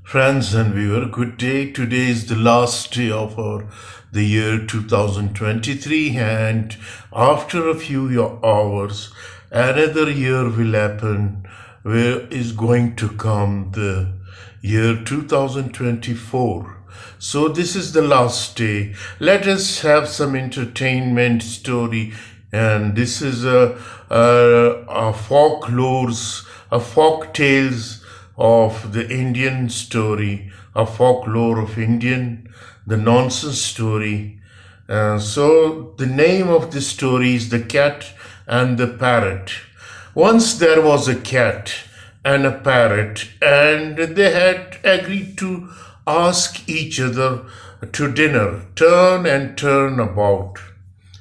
Friends and viewer, good day. Today is the last day of the year 2023, and after a few hours, another year will happen where is going to come the year 2024. So this is the last day. Let us have some entertainment story, and this is a folk tales of the Indian story, a folklore of Indian, the nonsense story. So the name of the story is The Cat and the Parrot. Once there was a cat and a parrot, and they had agreed to ask each other to dinner, turn and turn about.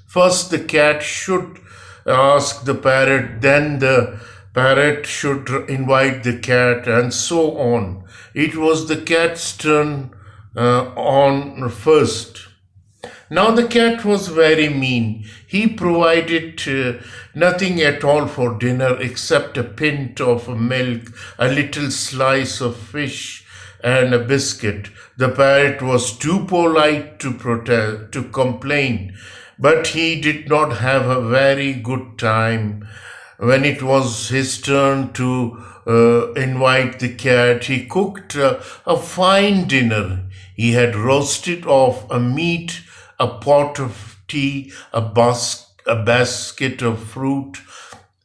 First the cat should ask the parrot, then the parrot should invite the cat, and so on. It was the cat's turn on first. Now the cat was very mean. He provided nothing at all for dinner except a pint of milk, a little slice of fish, and a biscuit. The parrot was too polite to complain, but he did not have a very good time. When it was his turn to invite the cat, he cooked a fine dinner. He had roasted off a meat, a pot of tea, a basket of fruit,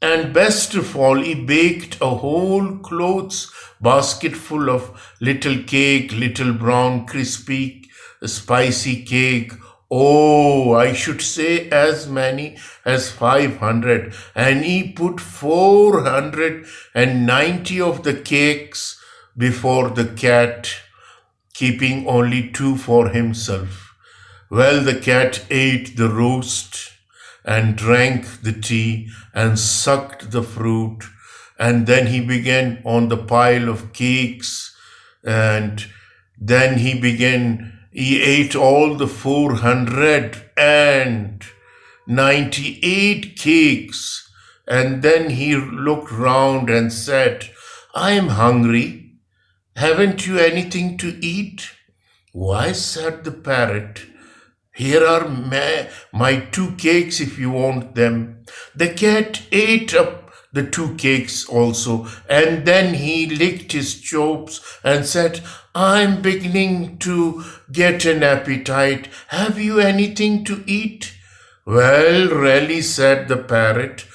and best of all, he baked a whole clothes basket full of little cake, little brown, crispy, spicy cake. Oh, I should say as many as 500. And he put 490 of the cakes before the cat, keeping only 2 for himself. Well, the cat ate the roast and drank the tea and sucked the fruit. And then he began on the pile of cakes, and then he ate all the 498 cakes, and then he looked round and said, "I am hungry. Haven't you anything to eat?" "Why," said the parrot, "here are my 2 cakes if you want them." The cat ate up the 2 cakes also, and then he licked his chops and said, "I'm beginning to get an appetite. Have you anything to eat?" "Well, really," said the parrot,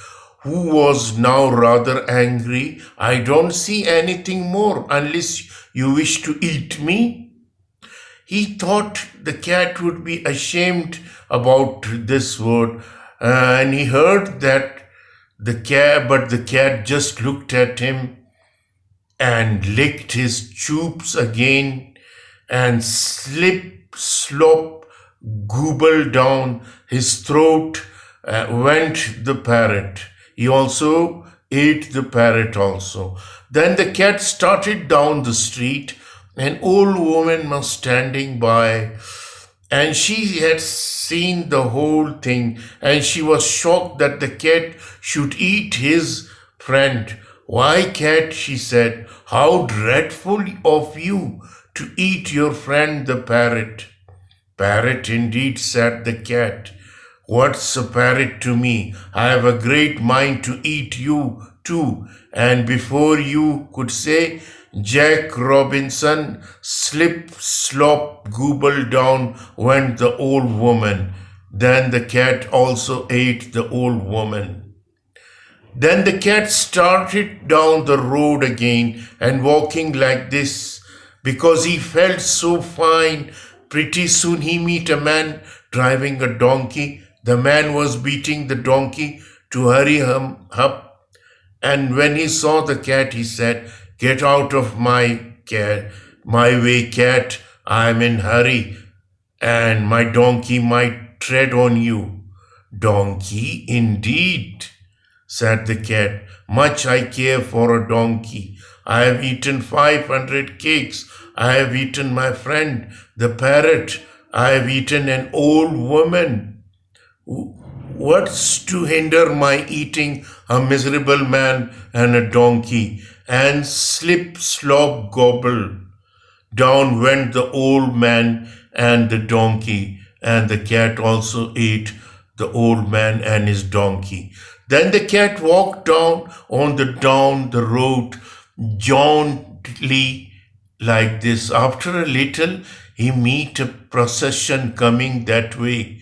who was now rather angry, "I don't see anything more unless you wish to eat me." He thought the cat would be ashamed about this word, and he heard that but the cat just looked at him and licked his chops again, and slop, gobbled down his throat went the parrot. He also ate the parrot also. Then the cat started down the street. An old woman was standing by, and she had seen the whole thing, and she was shocked that the cat should eat his friend. "Why, cat," she said, "how dreadful of you to eat your friend the parrot." "Parrot indeed," said the cat. "What's a parrot to me? I have a great mind to eat you too." And before you could say Jack Robinson, slip, slop, gobble down went the old woman. Then the cat also ate the old woman. Then the cat started down the road again and walking like this because he felt so fine. Pretty soon he met a man driving a donkey. The man was beating the donkey to hurry him up. And when he saw the cat, he said, "Get out of my way, cat. I'm in hurry, and my donkey might tread on you." "Donkey, indeed," said the cat. "Much I care for a donkey. I have eaten 500 cakes. I have eaten my friend, the parrot. I have eaten an old woman. What's to hinder my eating a miserable man and a donkey?" And slip, slop, gobble. Down went the old man and the donkey, and the cat also ate the old man and his donkey. Then the cat walked down the road jauntily like this. After a little, he met a procession coming that way.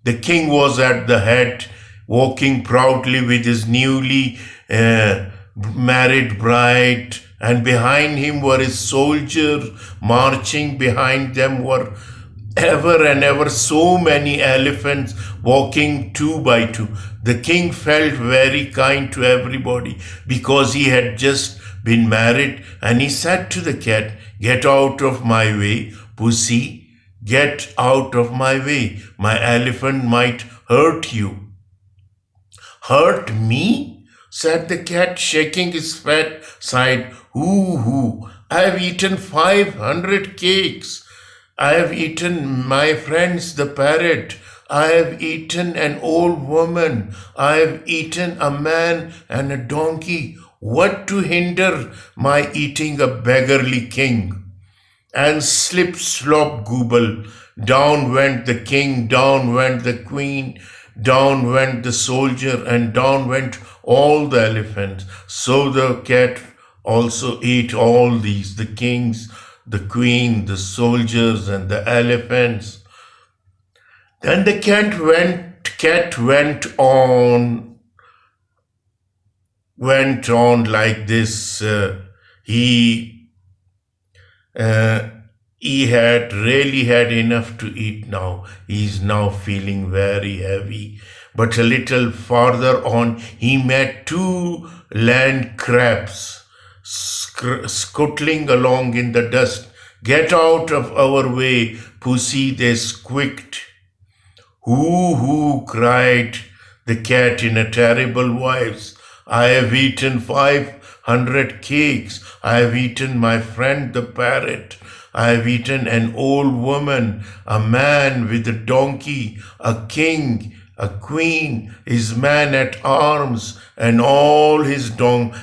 The king was at the head, walking proudly with his newly married bride, and behind him were his soldiers. Marching behind them were ever and ever so many elephants walking two by two. The king felt very kind to everybody because he had just been married, and he said to the cat, "Get out of my way, pussy. Get out of my way. My elephant might hurt you." "Hurt me?" said the cat, shaking his fat side. "Hoo hoo! I have eaten 500 cakes. I have eaten my friends the parrot. I have eaten an old woman. I have eaten a man and a donkey. What to hinder my eating a beggarly king?" And slip, slop, gooble. Down went the king, down went the queen, down went the soldier, and down went all the elephants. So the cat also ate all these, the kings, the queen, the soldiers, and the elephants. Then the cat went on like this. He had really had enough to eat now. He is now feeling very heavy. But a little farther on, he met two land crabs scuttling along in the dust. "Get out of our way, pussy," they squeaked. "Hoo hoo," cried the cat in a terrible voice. "I have eaten 500 cakes. I have eaten my friend the parrot. I have eaten an old woman, a man with a donkey, a king, a queen, his man at arms, and all his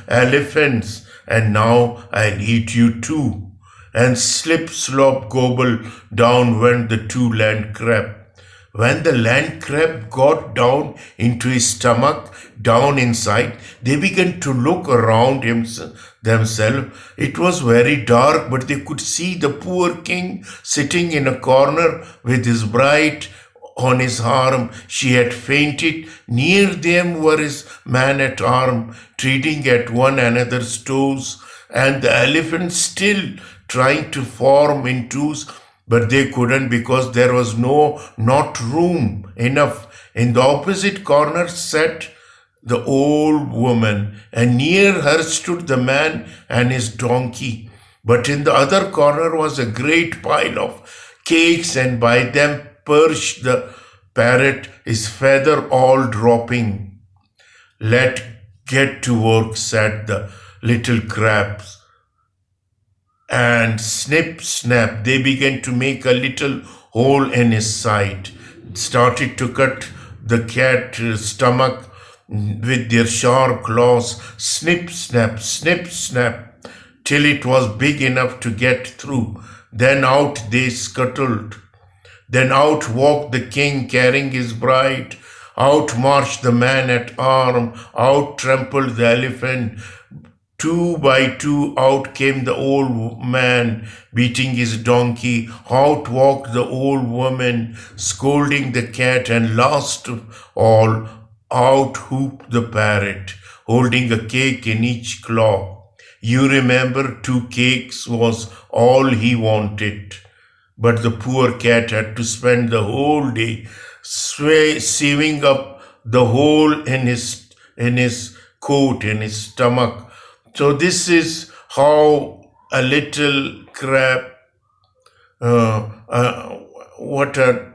elephants, and now I'll eat you too." And slip, slop, gobble, down went the two land crab. When the land crab got down into his stomach, down inside, they began to look around themselves. It was very dark, but they could see the poor king sitting in a corner with his bride on his arm. She had fainted. Near them were his man at arm, treading at one another's toes, and the elephants still trying to form in twos, but they couldn't because there was not room enough. In the opposite corner sat the old woman, and near her stood the man and his donkey. But in the other corner was a great pile of cakes, and by them perched the parrot, his feather all dropping. "Let's get to work," said the little crabs. And snip, snap, they began to make a little hole in his side, started to cut the cat's stomach with their sharp claws, snip, snap, till it was big enough to get through. Then out they scuttled. Then out walked the king carrying his bride. Out marched the man at arm. Out trampled the elephant. Two by two out came the old man beating his donkey. Out walked the old woman scolding the cat, and last of all out whooped the parrot, holding a cake in each claw. You remember 2 cakes was all he wanted. But the poor cat had to spend the whole day sewing up the hole in his coat, in his stomach. So this is how a little crab, what a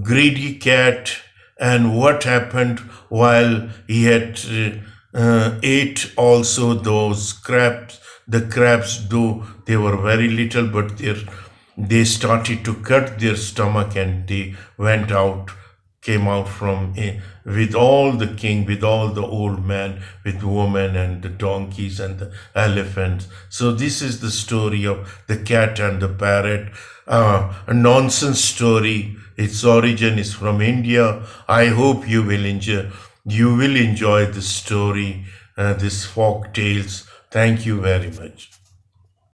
greedy cat, and what happened while he had ate also those crabs. The crabs, though they were very little, but they started to cut their stomach and they went out came out from with all the king, with all the old men, with women and the donkeys and the elephants. So this is the story of the cat and the parrot, a nonsense story. Its origin is from India. I hope you will enjoy. You will enjoy this story, this folk tales. Thank you very much.